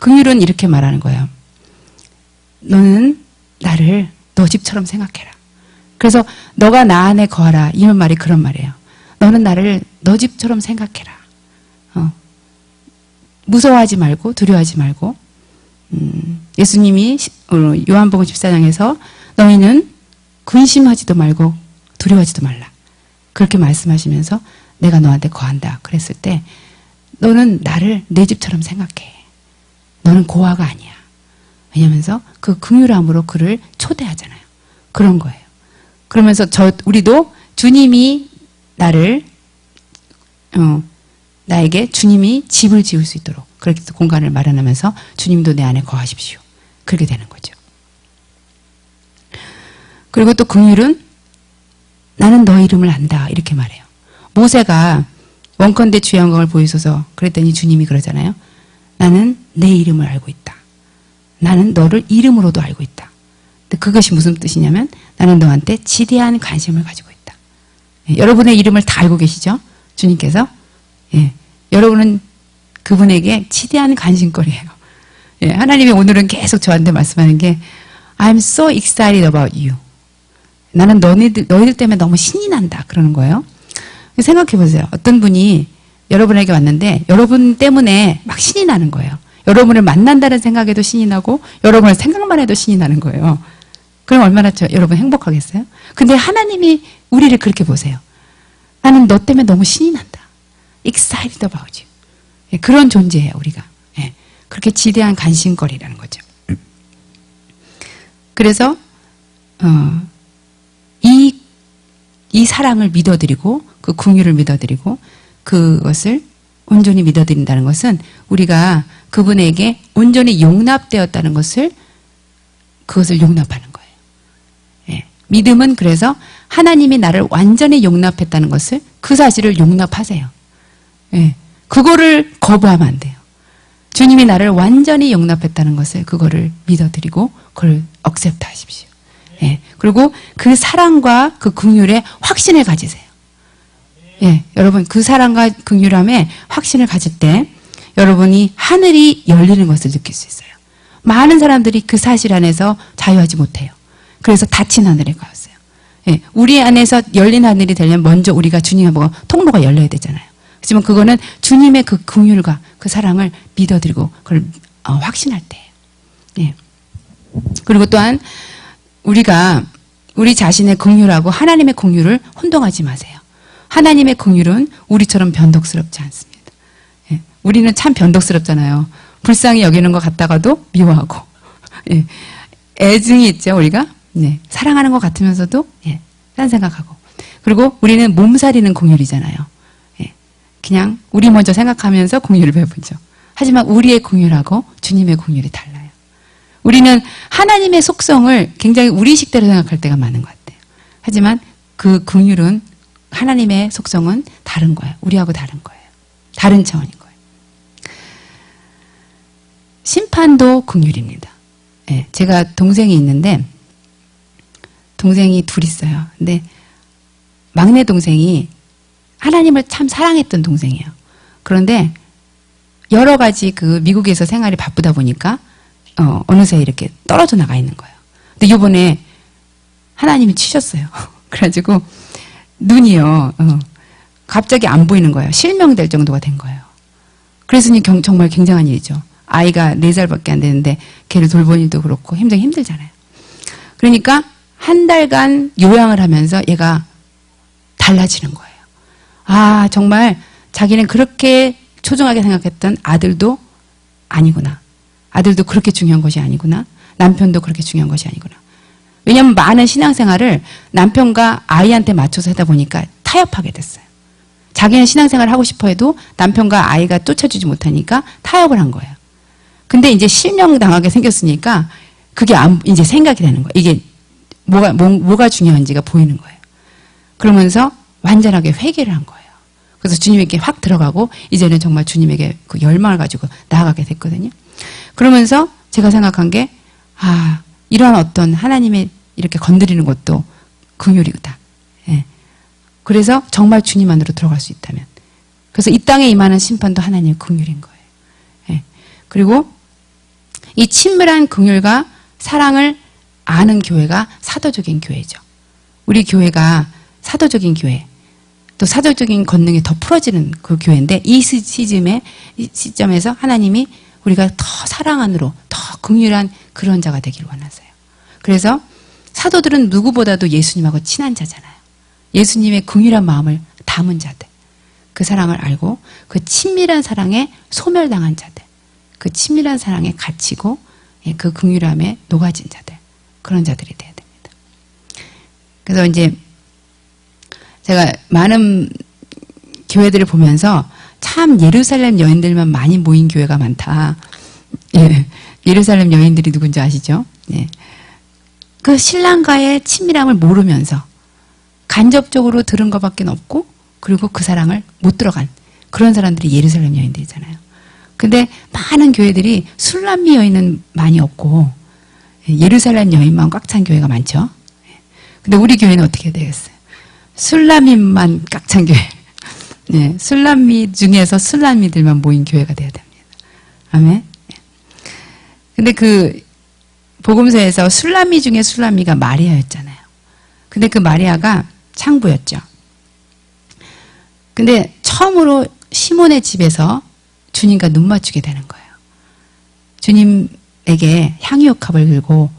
긍휼은 이렇게 말하는 거예요. 너는 나를 너 집처럼 생각해라. 그래서 너가 나 안에 거하라. 이 말이 그런 말이에요. 너는 나를 너 집처럼 생각해라. 무서워하지 말고 두려워하지 말고 예수님이 요한복음 14장에서 너희는 근심하지도 말고 두려워하지도 말라. 그렇게 말씀하시면서 내가 너한테 거한다. 그랬을 때 너는 나를 내 집처럼 생각해. 너는 고아가 아니야. 왜냐면서 그 긍휼함으로 그를 초대하잖아요. 그런 거예요. 그러면서 우리도 주님이 나에게 주님이 집을 지을 수 있도록 그렇게 공간을 마련하면서 주님도 내 안에 거하십시오. 그렇게 되는 거죠. 그리고 또 긍휼은 나는 너 이름을 안다. 이렇게 말해요. 모세가 원컨대 주의 영광을 보이소서 그랬더니 주님이 그러잖아요. 나는 내 이름을 알고 있다. 나는 너를 이름으로도 알고 있다. 근데 그것이 무슨 뜻이냐면 나는 너한테 지대한 관심을 가지고 있다. 여러분의 이름을 다 알고 계시죠? 주님께서. 여러분은 그분에게 지대한 관심거리예요. 하나님이 오늘은 계속 저한테 말씀하는 게 I'm so excited about you. 나는 너희들 때문에 너무 신이 난다. 그러는 거예요. 생각해 보세요. 어떤 분이 여러분에게 왔는데 여러분 때문에 막 신이 나는 거예요. 여러분을 만난다는 생각에도 신이 나고 여러분을 생각만 해도 신이 나는 거예요. 그럼 얼마나 여러분 행복하겠어요? 근데 하나님이 우리를 그렇게 보세요. 나는 너 때문에 너무 신이 난다. Excited about you. 그런 존재예요, 우리가. 그렇게 지대한 관심거리라는 거죠. 그래서 이 사랑을 믿어드리고 그 긍휼을 믿어드리고 그것을 온전히 믿어드린다는 것은 우리가 그분에게 온전히 용납되었다는 것을 그것을 용납하는 거예요. 믿음은 그래서 하나님이 나를 완전히 용납했다는 것을 그 사실을 용납하세요. 그거를 거부하면 안 돼요. 주님이 나를 완전히 용납했다는 것을 그거를 믿어드리고 그걸 억셉트 하십시오. 그리고 그 사랑과 그 긍휼에 확신을 가지세요. 여러분 그 사랑과 긍휼함에 확신을 가질 때 여러분이 하늘이 열리는 것을 느낄 수 있어요. 많은 사람들이 그 사실 안에서 자유하지 못해요. 그래서 닫힌 하늘에 가었어요. 우리 안에서 열린 하늘이 되려면 먼저 우리가 주님의 통로가 열려야 되잖아요. 하지만 그거는 주님의 그 긍휼과 그 사랑을 믿어드리고 그걸 확신할 때예요. 그리고 또한 우리가 우리 자신의 긍휼하고 하나님의 긍휼을 혼동하지 마세요. 하나님의 긍휼은 우리처럼 변덕스럽지 않습니다. 우리는 참 변덕스럽잖아요. 불쌍히 여기는 것 같다가도 미워하고 애증이 있죠, 우리가. 사랑하는 것 같으면서도 딴 생각하고. 그리고 우리는 몸살이는 긍휼이잖아요. 그냥 우리 먼저 생각하면서 긍휼을 베푸죠. 하지만 우리의 긍휼하고 주님의 긍휼이 달라요. 우리는 하나님의 속성을 굉장히 우리 식대로 생각할 때가 많은 것 같아요. 하지만 그 긍휼은 하나님의 속성은 다른 거예요. 우리하고 다른 거예요. 다른 차원인 거예요. 심판도 긍휼입니다. 제가 동생이 있는데 동생이 둘 있어요. 근데 막내 동생이 하나님을 참 사랑했던 동생이에요. 그런데 여러 가지 그 미국에서 생활이 바쁘다 보니까 어느새 이렇게 떨어져 나가 있는 거예요. 근데 이번에 하나님이 치셨어요. 그래가지고 눈이요 갑자기 안 보이는 거예요. 실명될 정도가 된 거예요. 그랬으니 정말 굉장한 일이죠. 아이가 4살밖에 안 되는데 걔를 돌보는 일도 그렇고 굉장히 힘들잖아요. 그러니까 한 달간 요양을 하면서 얘가 달라지는 거예요. 아, 정말 자기는 그렇게 초중하게 생각했던 아들도 아니구나. 아들도 그렇게 중요한 것이 아니구나. 남편도 그렇게 중요한 것이 아니구나. 왜냐하면 많은 신앙생활을 남편과 아이한테 맞춰서 하다 보니까 타협하게 됐어요. 자기는 신앙생활을 하고 싶어 해도 남편과 아이가 쫓아주지 못하니까 타협을 한 거예요. 근데 이제 실명당하게 생겼으니까 그게 이제 생각이 되는 거예요. 이게 뭐가 중요한지가 보이는 거예요. 그러면서 완전하게 회개를 한 거예요. 그래서 주님에게 확 들어가고 이제는 정말 주님에게 그 열망을 가지고 나아가게 됐거든요. 그러면서 제가 생각한 게 이러한 어떤 하나님의 이렇게 건드리는 것도 긍휼이다. 그래서 정말 주님 안으로 들어갈 수 있다면 그래서 이 땅에 임하는 심판도 하나님의 긍휼인 거예요. 그리고 이 친밀한 긍휼과 사랑을 아는 교회가 사도적인 교회죠. 우리 교회가 사도적인 교회, 또 사도적인 권능이 더 풀어지는 그 교회인데 이 시점에서 하나님이 우리가 더 사랑 안으로 더 긍휼한 그런 자가 되기를 원하세요. 그래서 사도들은 누구보다도 예수님하고 친한 자잖아요. 예수님의 긍휼한 마음을 담은 자들, 그 사랑을 알고 그 친밀한 사랑에 소멸당한 자들, 그 친밀한 사랑에 갇히고 그 긍휼함에 녹아진 자들, 그런 자들이 돼야 됩니다. 그래서 이제 제가 많은 교회들을 보면서 참 예루살렘 여인들만 많이 모인 교회가 많다. 예, 예루살렘 여인들이 누군지 아시죠? 예. 그 신랑과의 친밀함을 모르면서 간접적으로 들은 것밖에 없고 그리고 그 사랑을 못 들어간 그런 사람들이 예루살렘 여인들이잖아요. 근데 많은 교회들이 술람미 여인은 많이 없고 예루살렘 여인만 꽉 찬 교회가 많죠. 근데 우리 교회는 어떻게 되겠어요? 술람미만 꽉 찬 교회. 네, 술람미 중에서 술람미들만 모인 교회가 돼야 됩니다. 아멘. 근데 그 복음서에서 술람미 중에 술람미가 마리아였잖아요. 근데 그 마리아가 창부였죠. 근데 처음으로 시몬의 집에서 주님과 눈 맞추게 되는 거예요. 주님에게 향유옥합을 들고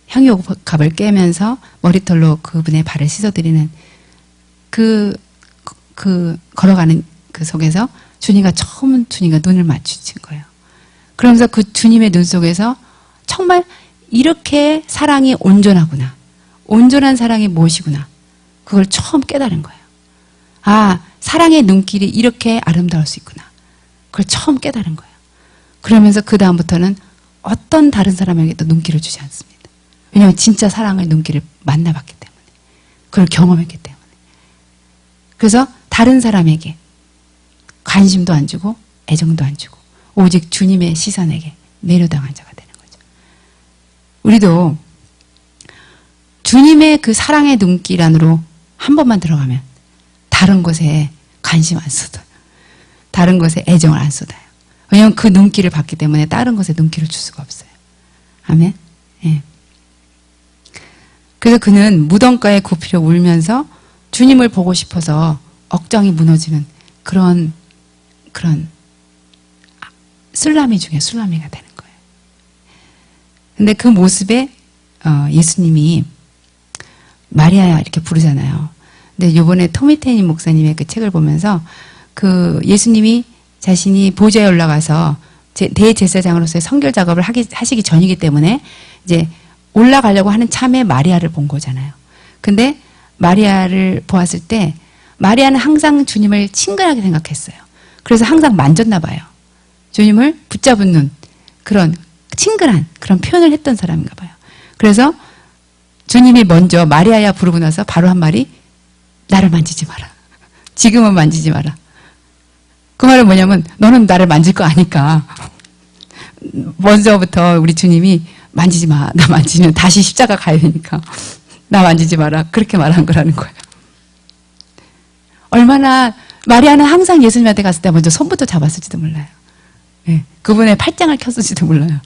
향유옥합을 깨면서 머리털로 그분의 발을 씻어드리는 그 걸어가는 그 속에서 주님과 눈을 맞추신 거예요. 그러면서 그 주님의 눈 속에서 정말 이렇게 사랑이 온전하구나. 온전한 사랑이 무엇이구나. 그걸 처음 깨달은 거예요. 아, 사랑의 눈길이 이렇게 아름다울 수 있구나. 그걸 처음 깨달은 거예요. 그러면서 그 다음부터는 어떤 다른 사람에게도 눈길을 주지 않습니다. 왜냐하면 진짜 사랑의 눈길을 만나봤기 때문에. 그걸 경험했기 때문에. 그래서 다른 사람에게 관심도 안 주고 애정도 안 주고 오직 주님의 시선에게 매료당한 자가 되는 거죠. 우리도 주님의 그 사랑의 눈길 안으로 한 번만 들어가면 다른 것에 관심 안 쏟아요. 다른 것에 애정을 안 쏟아요. 왜냐하면 그 눈길을 받기 때문에 다른 것에 눈길을 줄 수가 없어요. 아멘? 예. 그래서 그는 무덤가에 굽히려 울면서 주님을 보고 싶어서 억장이 무너지는 그런 술람이 중에 술람이가 되는 거예요. 근데 그 모습에 예수님이 마리아야 이렇게 부르잖아요. 근데 요번에 토미테니 목사님의 그 책을 보면서 그 예수님이 자신이 보좌에 올라가서 대제사장으로서의 성결 작업을 하시기 전이기 때문에 이제 올라가려고 하는 참에 마리아를 본 거잖아요. 근데 마리아를 보았을 때 마리아는 항상 주님을 친근하게 생각했어요. 그래서 항상 만졌나 봐요. 주님을 붙잡는 그런 친근한 그런 표현을 했던 사람인가 봐요. 그래서 주님이 먼저 마리아야 부르고 나서 바로 한 말이 나를 만지지 마라. 지금은 만지지 마라. 그 말은 뭐냐면 너는 나를 만질 거 아니까 먼저부터 우리 주님이 만지지 마. 나 만지면 다시 십자가 가야 되니까 나 만지지 마라. 그렇게 말한 거라는 거예요. 얼마나 마리아는 항상 예수님한테 갔을 때 먼저 손부터 잡았을지도 몰라요. 네, 그분의 팔짱을 켰을지도 몰라요.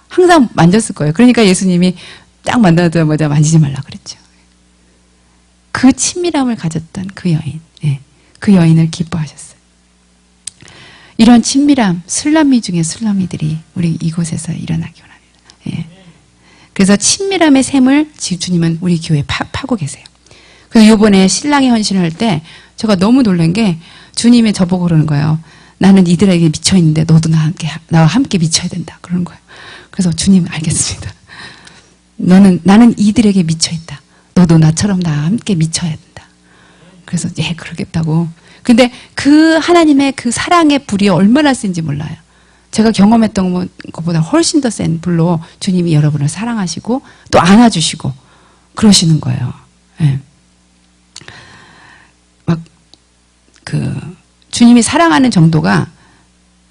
항상 만졌을 거예요. 그러니까 예수님이 딱 만나자마자 만지지 말라 그랬죠. 그 친밀함을 가졌던 그 여인, 네, 그 여인을 기뻐하셨어요. 이런 친밀함, 술람미 중에 술람미들이 우리 이곳에서 일어나기 원합니다. 예. 그래서 친밀함의 샘을 주님은 우리 교회에 파고 계세요. 그래서 이번에 신랑의 헌신을 할 때 제가 너무 놀란 게 주님이 저보고 그러는 거예요. 나는 이들에게 미쳐있는데 너도 나와 함께 미쳐야 된다. 그러는 거예요. 그래서 주님 알겠습니다. 나는 이들에게 미쳐있다. 너도 나처럼 나와 함께 미쳐야 된다. 그래서 예 그러겠다고. 근데 그 하나님의 그 사랑의 불이 얼마나 센지 몰라요. 제가 경험했던 것보다 훨씬 더 센 불로 주님이 여러분을 사랑하시고 또 안아주시고 그러시는 거예요. 예. 막 주님이 사랑하는 정도가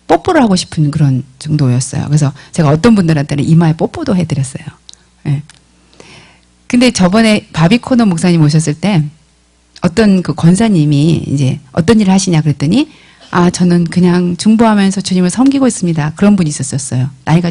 뽀뽀를 하고 싶은 그런 정도였어요. 그래서 제가 어떤 분들한테는 이마에 뽀뽀도 해드렸어요. 예. 근데 저번에 바비코너 목사님 오셨을 때 어떤 그 권사님이 이제 어떤 일을 하시냐 그랬더니 아 저는 그냥 중보하면서 주님을 섬기고 있습니다. 그런 분이 있었어요. 나이가